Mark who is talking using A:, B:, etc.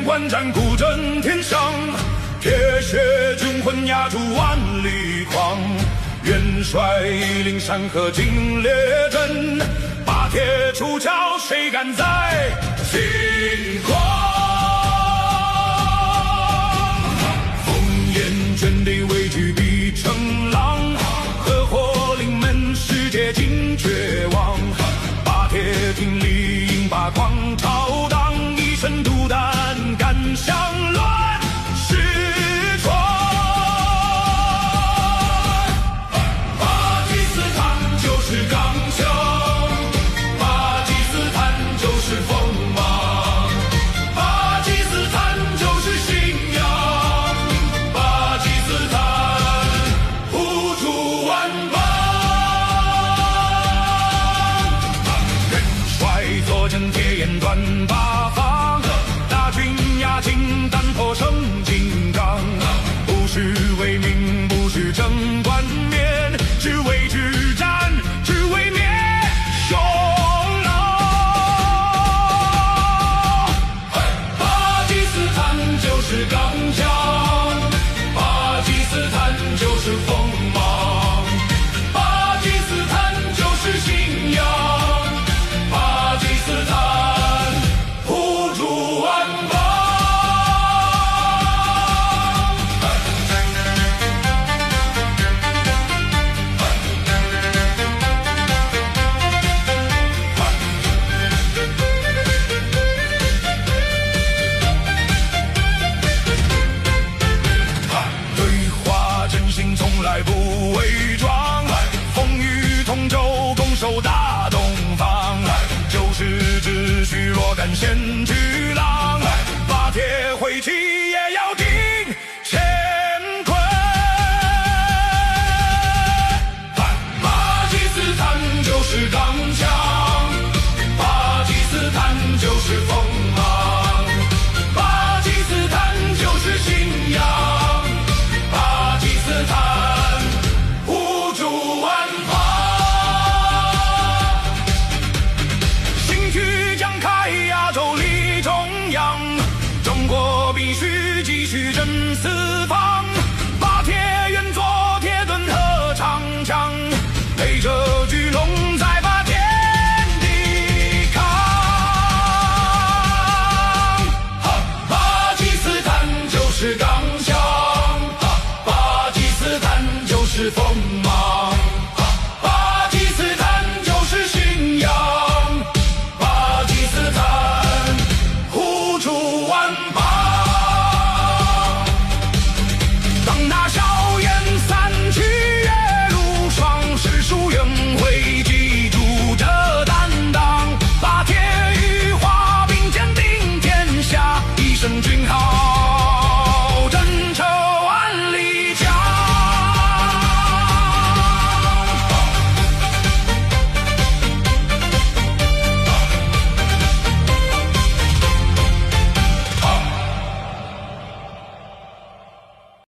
A: 眼观战，鼓震天上，铁血军魂压住万里狂。元帅领山河尽列阵，把铁出鞘，谁敢再轻狂？烽烟卷地，畏惧必成狼。合火临门，世界尽绝望。把铁挺立，引把狂潮荡，一身独胆，敢向乱世闯。巴基斯坦就是钢枪，巴基斯坦就是锋芒，巴基斯坦就是信仰，巴基斯坦护住万邦。元帅坐镇铁眼断八方，大军压境，胆魄生金刚。不是为民，不是争冠冕，只为之战，只为灭匈奴。巴基斯坦就是钢枪，巴基斯坦就是锋芒，巴基斯坦就是信仰，巴基斯坦护住万邦。对话真心，从来不伪装，风雨同舟，共守大东方。就是秩序，若敢掀巨浪，把铁挥起，也要定乾坤。巴基斯坦就是钢枪，巴基斯坦就是锋芒，巴基斯坦就是信仰，巴基斯坦护住万邦。新区将开，亚洲立中央，中国必须继续振四方，把铁原作铁盾和长枪，陪着巨龙再把天地扛。巴基斯坦就是钢枪，巴基斯坦就是锋芒。